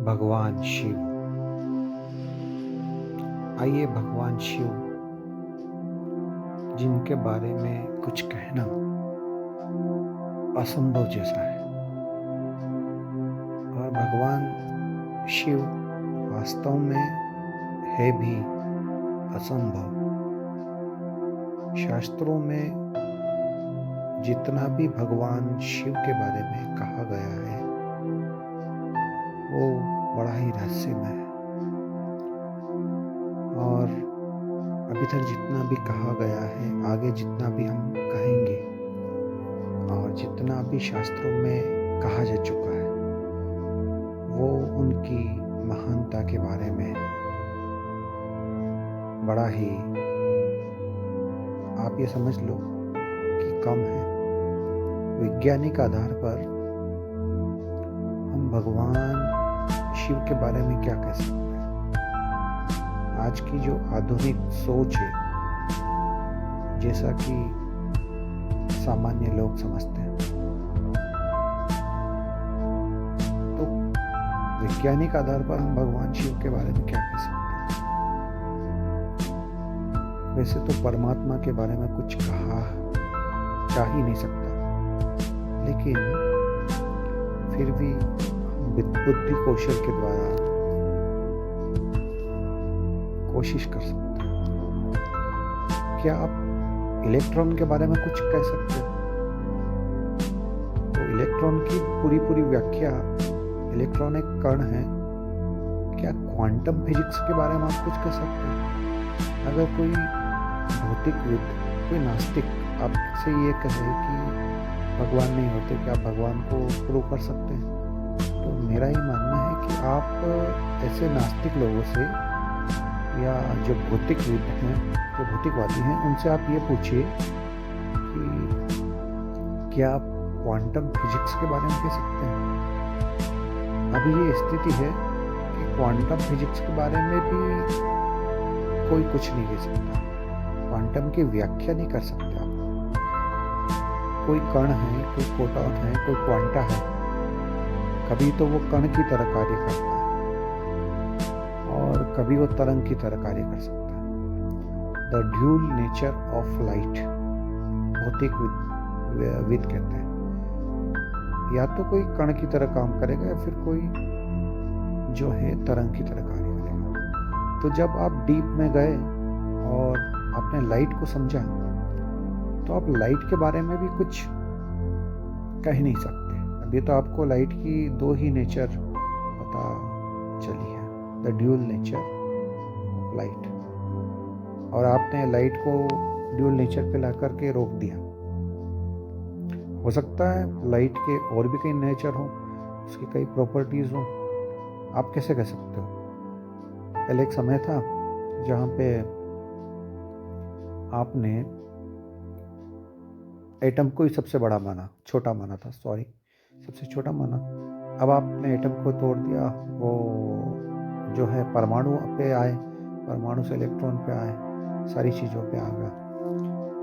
भगवान शिव। आइए भगवान शिव जिनके बारे में कुछ कहना असंभव जैसा है, और भगवान शिव वास्तव में है भी असंभव। शास्त्रों में जितना भी भगवान शिव के बारे में कहा गया है वो बड़ा ही रहस्यमय है, और अभी तक जितना भी कहा गया है, आगे जितना भी हम कहेंगे और जितना भी शास्त्रों में कहा जा चुका है वो उनकी महानता के बारे में बड़ा ही, आप ये समझ लो कि कम है। वैज्ञानिक आधार पर हम भगवान शिव के बारे में क्या कह सकते हैं? आज की जो आधुनिक सोच है, जैसा कि सामान्य लोग समझते हैं, तो वैज्ञानिक आधार पर हम भगवान शिव के बारे में क्या कह सकते हैं? वैसे तो परमात्मा के बारे में कुछ कहा जा ही नहीं सकता, लेकिन फिर भी बुद्धि कौशल के द्वारा कोशिश कर सकते हैं। क्या आप इलेक्ट्रॉन के बारे में कुछ कह सकते हैं? तो इलेक्ट्रॉन की पूरी व्याख्या, इलेक्ट्रॉन एक कण है। क्या क्वांटम फिजिक्स के बारे में आप कुछ कह सकते हैं? अगर कोई भौतिकविद, कोई नास्तिक आपसे ये कहे कि भगवान नहीं होते, क्या आप भगवान को प्रूव कर सकते हैं? तो मेरा ये मानना है कि आप ऐसे नास्तिक लोगों से या जो भौतिकविद हैं, जो भौतिकवादी हैं, उनसे आप ये पूछिए कि क्या आप क्वांटम फिजिक्स के बारे में कह सकते हैं? अभी ये स्थिति है कि क्वांटम फिजिक्स के बारे में भी कोई कुछ नहीं कह सकता, क्वांटम की व्याख्या नहीं कर सकते आप। कोई कण है, कोई फोटॉन है, कोई क्वांटा है, कभी तो वो कण की तरह कार्य करता है और कभी वो तरंग की तरह कार्य कर सकता है। The dual nature of light भौतिकविद कहते हैं। या तो कोई कण की तरह काम करेगा या फिर कोई जो है तरंग की तरह कार्य करेगा। तो जब आप डीप में गए और आपने लाइट को समझा, तो आप लाइट के बारे में भी कुछ कह नहीं सकते। अभी तो आपको लाइट की दो ही नेचर पता चली है, the dual nature of light, और आपने लाइट को ड्यूल नेचर पे ला करके रोक दिया। हो सकता है लाइट के और भी कई नेचर हो, उसकी कई प्रॉपर्टीज हो, आप कैसे कह सकते हो? पहले एक समय था जहाँ पे आपने एटम को ही सबसे बड़ा माना, छोटा माना था, सॉरी, सबसे छोटा माना। अब आपने एटम को तोड़ दिया, वो जो है परमाणु पे आए, परमाणु से इलेक्ट्रॉन पे आए, सारी चीज़ों पे आ गया,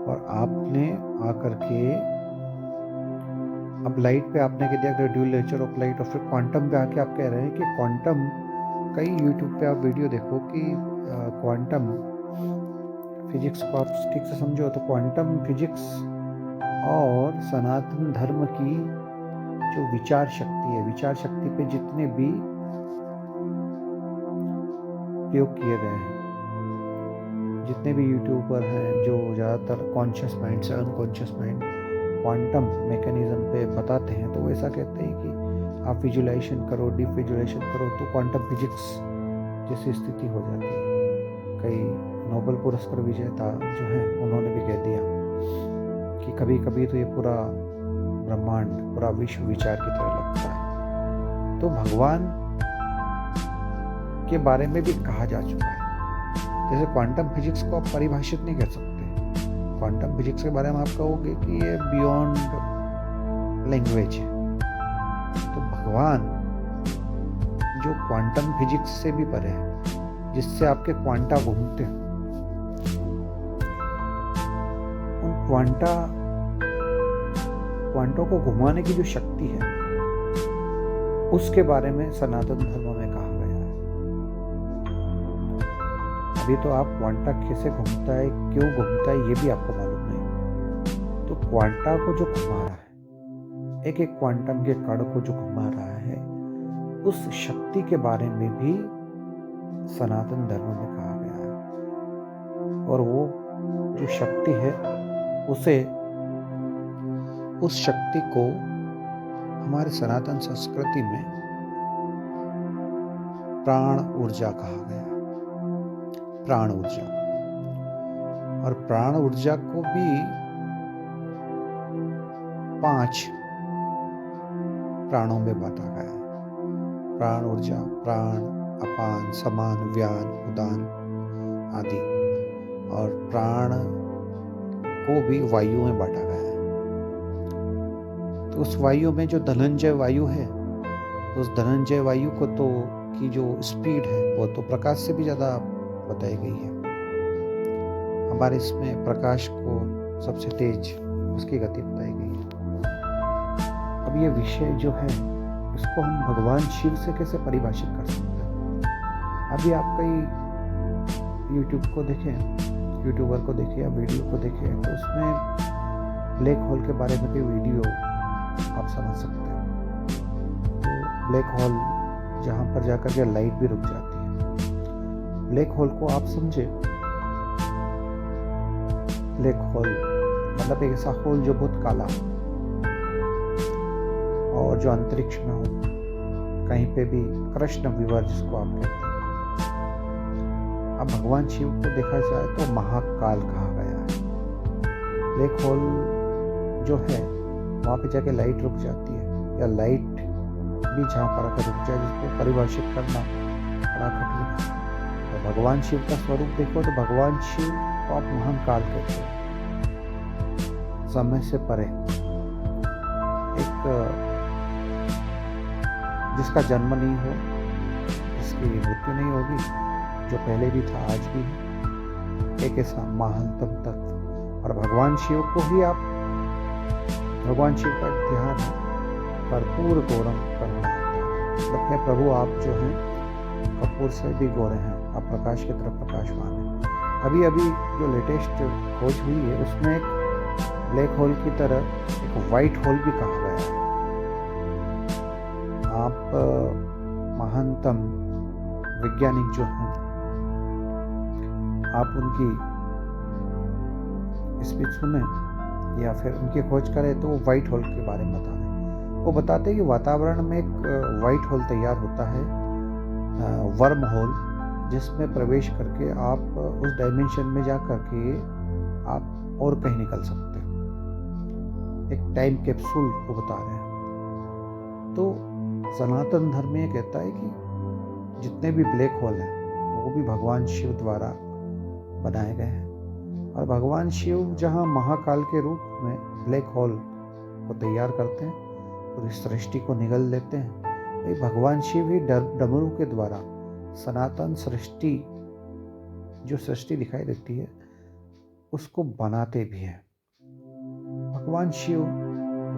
और आपने आकर के अब लाइट पे आपने कह दिया ड्यूल नेचर ऑफ लाइट, और फिर क्वांटम पे आके आप कह रहे हैं कि क्वांटम, कई यूट्यूब पे आप वीडियो देखो कि क्वांटम फिजिक्स को आप ठीक से समझो तो क्वांटम फिजिक्स और सनातन धर्म की जो विचार शक्ति है, विचार शक्ति पे जितने भी प्रयोग किए गए हैं, जितने भी यूट्यूबर हैं जो ज़्यादातर कॉन्शियस माइंड से अनकॉन्शियस माइंड क्वांटम मैकेनिज्म पे बताते हैं, तो वो ऐसा कहते हैं कि आप विजुलाइजेशन करो, डीप विजुलाइजेशन करो तो क्वांटम फिजिक्स जैसी स्थिति हो जाती है। कई नोबेल पुरस्कार विजेता जो हैं उन्होंने भी कह दिया कि कभी कभी तो ये पूरा ब्रह्मांड, पूरा विश्व विचार की तरह लगता है। तो भगवान के बारे में भी कहा जा चुका है। जैसे क्वांटम फिजिक्स को आप परिभाषित नहीं कर सकते। क्वांटम फिजिक्स के बारे में आप कहोगे कि ये बियॉन्ड लैंग्वेज है। तो भगवान जो क्वांटम फिजिक्स से भी परे है, जिससे आपके क्वांटा घूमते हैं, उन क्वांटों को घुमाने की जो शक्ति है उसके बारे में सनातन धर्म में कहा गया है। अभी तो आप क्वांटा कैसे घूमता है, क्यों घूमता है, ये भी आपको मालूम नहीं। तो क्वांटा को जो घुमा रहा है, एक एक क्वांटम के कण को जो घुमा रहा है, उस शक्ति के बारे में भी सनातन धर्म में कहा गया है। और वो जो शक्ति है, उस शक्ति को हमारे सनातन संस्कृति में प्राण ऊर्जा कहा गया। प्राण ऊर्जा, और प्राण ऊर्जा को भी 5 प्राणों में बांटा गया है। प्राण ऊर्जा, प्राण, अपान, समान, व्यान, उदान आदि। और प्राण को भी वायु में बांटा गया है। तो उस वायु में जो धनंजय वायु है, उस धनंजय वायु को तो की जो स्पीड है वो तो प्रकाश से भी ज़्यादा बताई गई है। हमारे इसमें प्रकाश को सबसे तेज उसकी गति बताई गई है। अब ये विषय जो है, इसको हम भगवान शिव से कैसे परिभाषित कर सकते हैं? अभी आप कई यूट्यूब को देखें, यूट्यूबर को देखें या वीडियो को देखें, तो उसमें ब्लैक होल के बारे में कोई वीडियो आप समझ सकते हैं। तो ब्लैक होल जहाँ पर जाकर के लाइट भी रुक जाती है। ब्लैक होल को आप समझे, ब्लैक होल मतलब एक ऐसा होल जो बहुत काला हो और जो अंतरिक्ष में हो, कहीं पे भी कृष्ण विवर जिसको आप कहते हैं। अब भगवान शिव को देखा जाए तो महाकाल कहा गया है। ब्लैक होल जो है, वहाँ पे जाके लाइट रुक जाती है, या लाइट भी जहाँ पर आकर रुक जाए, जिसको परिभाषित करना बड़ा कठिन है। तो भगवान शिव का स्वरूप देखो तो भगवान शिव को आप महाकाल कहते हैं। समय से परे, एक जिसका जन्म नहीं हो, जिसकी मृत्यु नहीं होगी, जो पहले भी था आज भी है, एक ऐसा महानतम तत्व। और भगवान शिव को ही आप, भगवान शिव का ध्यान है, कर्पूर गौरम करुणा। मतलब है प्रभु आप जो हैं कपूर से भी गौरे हैं, आप प्रकाश की तरफ प्रकाशवान हैं। अभी अभी जो लेटेस्ट खोज हुई है, उसमें एक ब्लैक होल की तरह एक वाइट होल भी कहा गया है। आप महानतम वैज्ञानिक जो हैं, आप उनकी स्पीच सुने या फिर उनकी खोज करें तो वो वाइट होल के बारे में बता रहे हैं। वो बताते हैं कि वातावरण में एक वाइट होल तैयार होता है, वर्म होल, जिसमें प्रवेश करके आप उस डायमेंशन में जा करके आप और कहीं निकल सकते हैं। एक टाइम कैप्सूल को बता रहे हैं। तो सनातन धर्म ये कहता है कि जितने भी ब्लैक होल हैं वो भी भगवान शिव द्वारा बनाए गए हैं। और भगवान शिव जहाँ महाकाल के रूप में ब्लैक होल को तैयार करते हैं, पूरी सृष्टि को निगल लेते हैं, वही भगवान शिव ही डमरू के द्वारा सनातन सृष्टि, जो सृष्टि दिखाई देती है, उसको बनाते भी हैं। भगवान शिव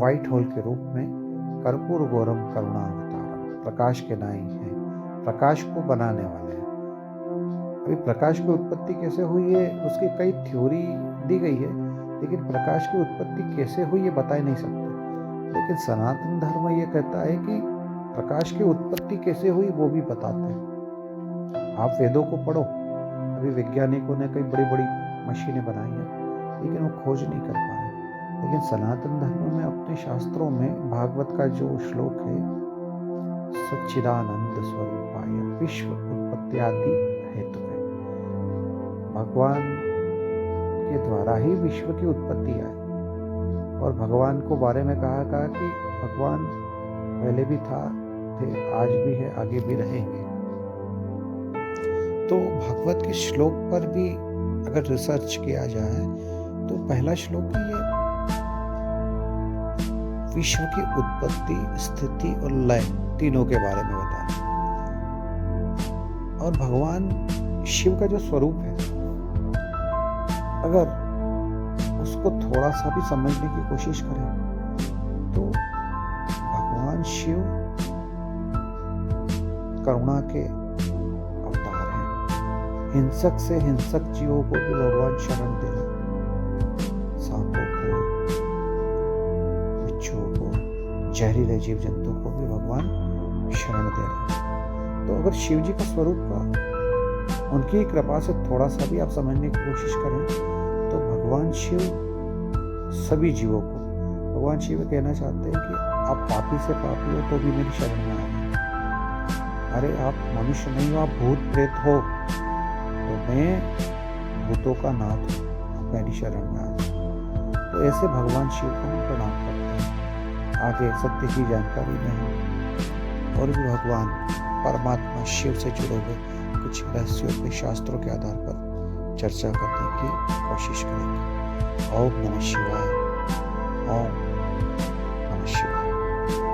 वाइट होल के रूप में कर्पूर गौरम करुणा अवतारम, प्रकाश के नाई हैं, प्रकाश को बनाने वाले हैं। अभी प्रकाश की उत्पत्ति कैसे हुई है उसकी कई थ्योरी दी गई है, लेकिन प्रकाश की उत्पत्ति कैसे हुई ये बता ही नहीं सकते। लेकिन सनातन धर्म ये कहता है कि प्रकाश की उत्पत्ति कैसे हुई वो भी बताते हैं। आप वेदों को पढ़ो, अभी वैज्ञानिकों ने कई बड़ी बड़ी मशीनें बनाई हैं, लेकिन वो खोज नहीं कर पा रहे। लेकिन सनातन धर्म में अपने शास्त्रों में भागवत का जो श्लोक है, सच्चिदानंद स्वरूपाय विश्व उत्पत्ति आदि हेतु है, भगवान के द्वारा ही विश्व की उत्पत्ति आई। और भगवान को बारे में कहा कि भगवान पहले भी थे, आज भी है, आगे भी रहेंगे। तो भागवत के श्लोक पर भी अगर रिसर्च किया जाए तो पहला श्लोक ही है विश्व की उत्पत्ति, स्थिति और लय तीनों के बारे में बताना। और भगवान शिव का जो स्वरूप है, अगर उसको थोड़ा सा भी समझने की कोशिश करें तो भगवान शिव करुणा के अवतार हैं। हिंसक से हिंसक जीवों को भी भगवान शरण दे रहे हैं। सांपों को, बिच्छुओं को, जहरीले जीव जंतु को भी भगवान शरण दे रहे हैं। तो अगर शिव जी का स्वरूप का उनकी कृपा से थोड़ा सा भी आप समझने की कोशिश करें तो भगवान शिव सभी जीवों को, भगवान शिव कहना चाहते हैं कि आप पापी से पापी हो तो भी मेरी शरण में आ गए। अरे आप मनुष्य नहीं हो, आप भूत प्रेत हो तो मैं भूतों का नाथ हूँ, आप मेरी शरण में आ गए। तो ऐसे भगवान शिव को हम प्रणाम करते हैं। आगे सत्य की जानकारी में हम और भी भगवान परमात्मा शिव से जुड़े हुए कुछ रहस्यों पे शास्त्रों के आधार पर चर्चा करने की कोशिश करेंगे। ओम नमः शिवाय। ओम।